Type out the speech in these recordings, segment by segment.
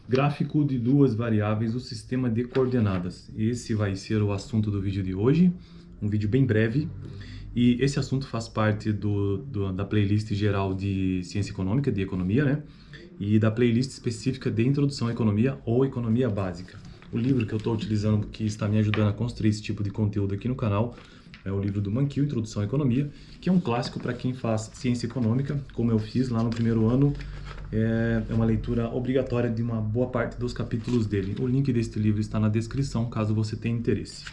Gráfico de duas variáveis, o sistema de coordenadas. Esse vai ser o assunto do vídeo de hoje, um vídeo bem breve. E esse assunto faz parte da playlist geral de Ciência Econômica, de Economia, né? E da playlist específica de Introdução à Economia ou Economia Básica. O livro que eu estou utilizando, que está me ajudando a construir esse tipo de conteúdo aqui no canal, é o livro do Mankiw, Introdução à Economia, que é um clássico para quem faz Ciência Econômica, como eu fiz lá no primeiro ano. É uma leitura obrigatória de uma boa parte dos capítulos dele. O link deste livro está na descrição, caso você tenha interesse.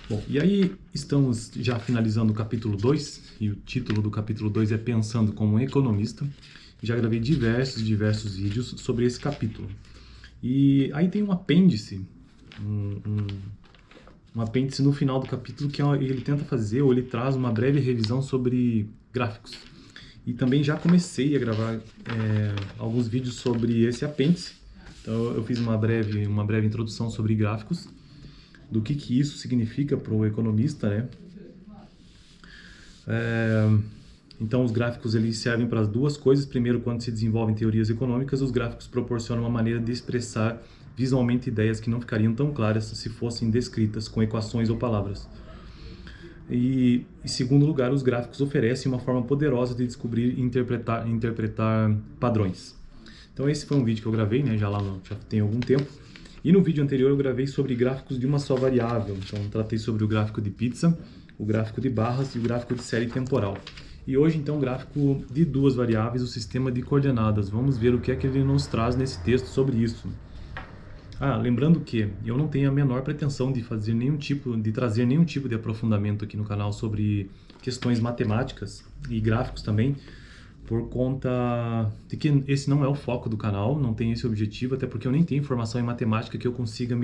Bom, e aí estamos já finalizando o capítulo 2, e o título do capítulo 2 é Pensando como um Economista. Já gravei diversos vídeos sobre esse capítulo. E aí tem um apêndice, um apêndice no final do capítulo que ele tenta fazer, ou ele traz uma breve revisão sobre gráficos. E também já comecei a gravar alguns vídeos sobre esse apêndice. Então eu fiz uma breve introdução sobre gráficos, do que isso significa para o economista, né? Então os gráficos eles servem para as duas coisas. Primeiro, quando se desenvolvem teorias econômicas, os gráficos proporcionam uma maneira de expressar visualmente ideias que não ficariam tão claras se fossem descritas com equações ou palavras. E, em segundo lugar, os gráficos oferecem uma forma poderosa de descobrir e interpretar padrões. Então esse foi um vídeo que eu gravei, né, já tem algum tempo. E no vídeo anterior eu gravei sobre gráficos de uma só variável. Então tratei sobre o gráfico de pizza, o gráfico de barras e o gráfico de série temporal. E hoje então o gráfico de duas variáveis, o sistema de coordenadas. Vamos ver o que é que ele nos traz nesse texto sobre isso. Lembrando que eu não tenho a menor pretensão de trazer nenhum tipo de aprofundamento aqui no canal sobre questões matemáticas e gráficos também, por conta de que esse não é o foco do canal, não tem esse objetivo, até porque eu nem tenho informação em matemática que eu consiga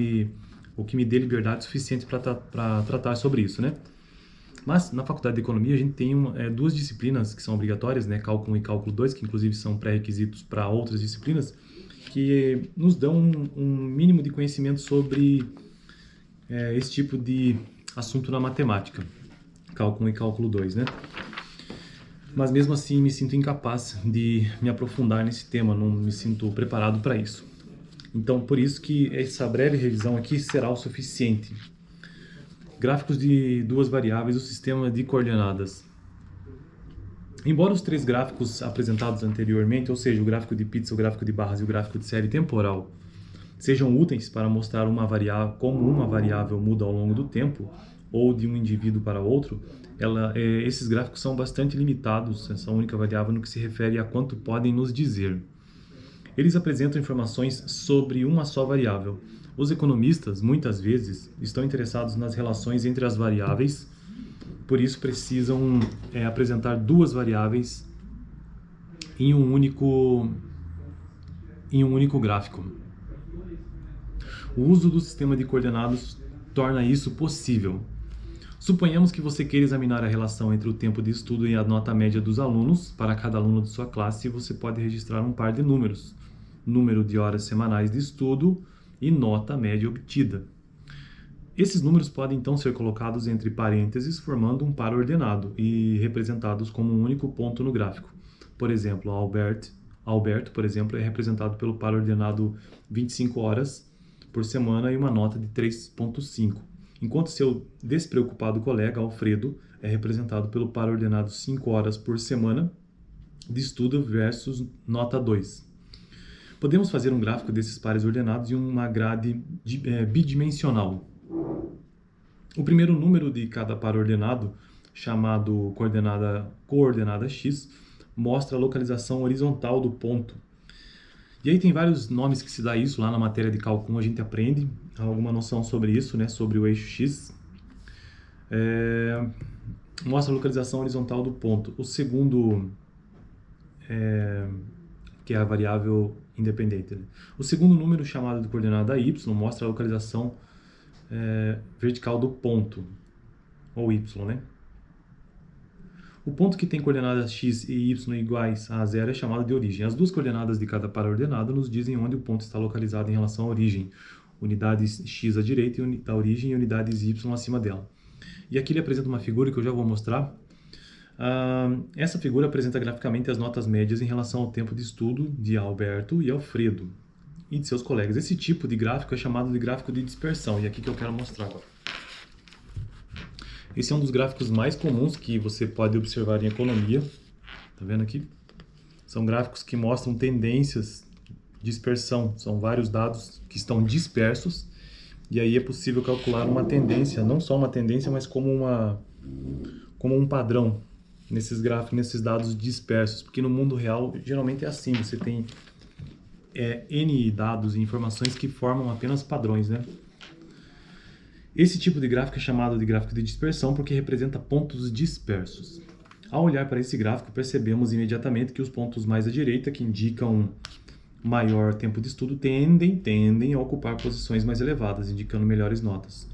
ou que me dê liberdade suficiente para tratar sobre isso, né? Mas na Faculdade de Economia a gente tem duas disciplinas que são obrigatórias, né? Cálculo 1 e Cálculo 2, que inclusive são pré-requisitos para outras disciplinas, que nos dão um mínimo de conhecimento sobre esse tipo de assunto na matemática, Cálculo 1 e Cálculo 2, né? Mas mesmo assim me sinto incapaz de me aprofundar nesse tema, não me sinto preparado para isso. Então por isso que essa breve revisão aqui será o suficiente. Gráficos de duas variáveis, o sistema de coordenadas. Embora os três gráficos apresentados anteriormente, ou seja, o gráfico de pizza, o gráfico de barras e o gráfico de série temporal, sejam úteis para mostrar como uma variável muda ao longo do tempo, ou de um indivíduo para outro, esses gráficos são bastante limitados, essa única variável, no que se refere a quanto podem nos dizer. Eles apresentam informações sobre uma só variável. Os economistas, muitas vezes, estão interessados nas relações entre as variáveis, por isso precisam apresentar duas variáveis em um único gráfico. O uso do sistema de coordenadas torna isso possível. Suponhamos que você queira examinar a relação entre o tempo de estudo e a nota média dos alunos. Para cada aluno de sua classe, você pode registrar um par de números: número de horas semanais de estudo e nota média obtida. Esses números podem então ser colocados entre parênteses, formando um par ordenado e representados como um único ponto no gráfico. Por exemplo, Alberto, por exemplo, é representado pelo par ordenado 25 horas por semana e uma nota de 3,5. Enquanto seu despreocupado colega, Alfredo, é representado pelo par ordenado 5 horas por semana de estudo versus nota 2. Podemos fazer um gráfico desses pares ordenados em uma grade bidimensional. O primeiro número de cada par ordenado, chamado coordenada x, mostra a localização horizontal do ponto. E aí tem vários nomes que se dá isso, lá na matéria de cálculo 1 a gente aprende alguma noção sobre isso, né, sobre o eixo x. Mostra a localização horizontal do ponto. O segundo, que é a variável independente, né? O segundo número, chamado de coordenada y, mostra a localização vertical do ponto, ou y, né? O ponto que tem coordenadas x e y iguais a 0 é chamado de origem. As duas coordenadas de cada par ordenado nos dizem onde o ponto está localizado em relação à origem. Unidades x à direita da origem e unidades y acima dela. E aqui ele apresenta uma figura que eu já vou mostrar. Essa figura apresenta graficamente as notas médias em relação ao tempo de estudo de Alberto e Alfredo. e de seus colegas. Esse tipo de gráfico é chamado de gráfico de dispersão, e é aqui que eu quero mostrar agora. Esse é um dos gráficos mais comuns que você pode observar em economia. Tá vendo aqui? São gráficos que mostram tendências de dispersão. São vários dados que estão dispersos. E aí é possível calcular uma tendência, não só uma tendência, mas como um padrão nesses gráficos, nesses dados dispersos. Porque no mundo real, geralmente é assim. Você tem N dados e informações que formam apenas padrões, né? Esse tipo de gráfico é chamado de gráfico de dispersão porque representa pontos dispersos. Ao olhar para esse gráfico, percebemos imediatamente que os pontos mais à direita, que indicam maior tempo de estudo, tendem a ocupar posições mais elevadas, indicando melhores notas.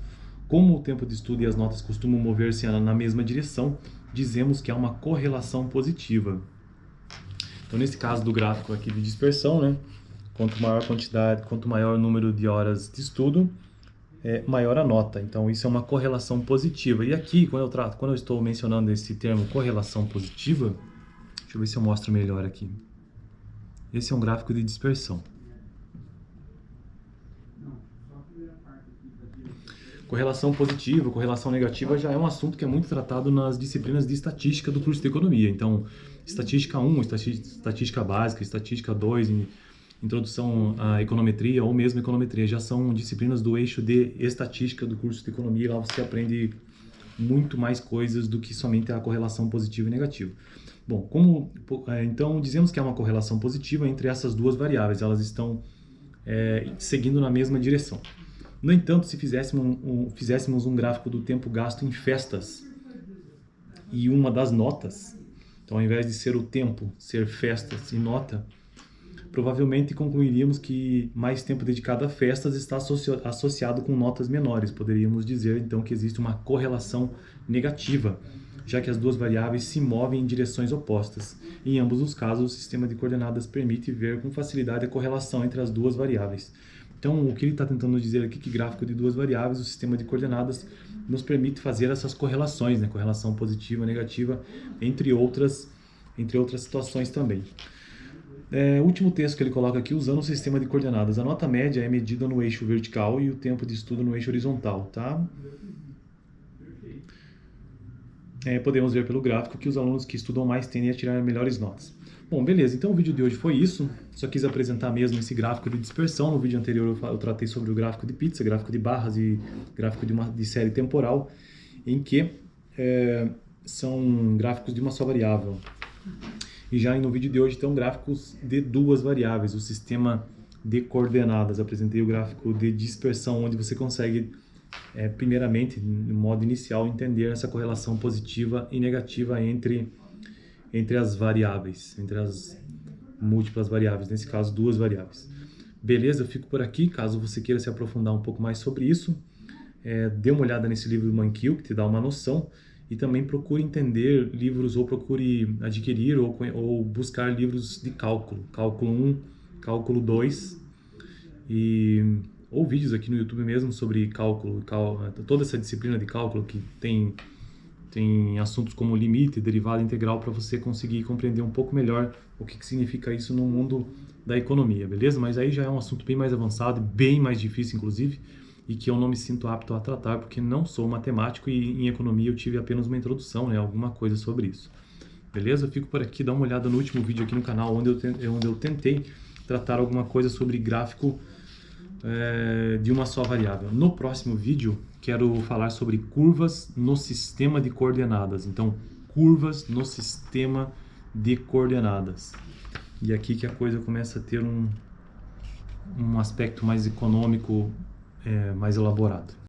Como o tempo de estudo e as notas costumam mover-se na mesma direção, dizemos que há uma correlação positiva. Então, nesse caso do gráfico aqui de dispersão, né, quanto maior o número de horas de estudo, maior a nota. Então, isso é uma correlação positiva. E aqui, quando eu estou mencionando esse termo correlação positiva, deixa eu ver se eu mostro melhor aqui. Esse é um gráfico de dispersão. Correlação positiva, correlação negativa já é um assunto que é muito tratado nas disciplinas de estatística do curso de economia. Então, estatística 1, estatística básica, estatística 2, introdução à econometria ou mesmo econometria, já são disciplinas do eixo de estatística do curso de economia. Lá você aprende muito mais coisas do que somente a correlação positiva e negativa. Bom, então dizemos que há uma correlação positiva entre essas duas variáveis, elas estão seguindo na mesma direção. No entanto, se fizéssemos um gráfico do tempo gasto em festas e uma das notas, então ao invés de ser o tempo, ser festas e nota, provavelmente concluiríamos que mais tempo dedicado a festas está associado com notas menores. Poderíamos dizer, então, que existe uma correlação negativa, já que as duas variáveis se movem em direções opostas. Em ambos os casos, o sistema de coordenadas permite ver com facilidade a correlação entre as duas variáveis. Então, o que ele está tentando dizer aqui é que gráfico de duas variáveis, o sistema de coordenadas, nos permite fazer essas correlações, né? Correlação positiva, negativa, entre outras situações também. O último texto que ele coloca aqui, usando o sistema de coordenadas. A nota média é medida no eixo vertical e o tempo de estudo no eixo horizontal, tá? Podemos ver pelo gráfico que os alunos que estudam mais tendem a tirar melhores notas. Bom, beleza. Então o vídeo de hoje foi isso. Só quis apresentar mesmo esse gráfico de dispersão. No vídeo anterior eu tratei sobre o gráfico de pizza, gráfico de barras e gráfico de série temporal, em que são gráficos de uma só variável. E já no vídeo de hoje, então, gráficos de duas variáveis, o sistema de coordenadas. Apresentei o gráfico de dispersão, onde você consegue, primeiramente, no modo inicial, entender essa correlação positiva e negativa entre as variáveis, entre as múltiplas variáveis, nesse caso, duas variáveis. Beleza? Eu fico por aqui. Caso você queira se aprofundar um pouco mais sobre isso, dê uma olhada nesse livro do Mankiw, que te dá uma noção. E também procure entender livros ou procure adquirir ou buscar livros de cálculo. Cálculo 1, cálculo 2 ou vídeos aqui no YouTube mesmo sobre cálculo, toda essa disciplina de cálculo que tem assuntos como limite, derivada integral, para você conseguir compreender um pouco melhor o que significa isso no mundo da economia, beleza? Mas aí já é um assunto bem mais avançado, bem mais difícil inclusive, e que eu não me sinto apto a tratar, porque não sou matemático e em economia eu tive apenas uma introdução, né, alguma coisa sobre isso. Beleza? Eu fico por aqui, dá uma olhada no último vídeo aqui no canal, onde eu tentei tratar alguma coisa sobre gráfico de uma só variável. No próximo vídeo, quero falar sobre curvas no sistema de coordenadas. Então, curvas no sistema de coordenadas. E aqui que a coisa começa a ter um aspecto mais econômico, mais elaborado.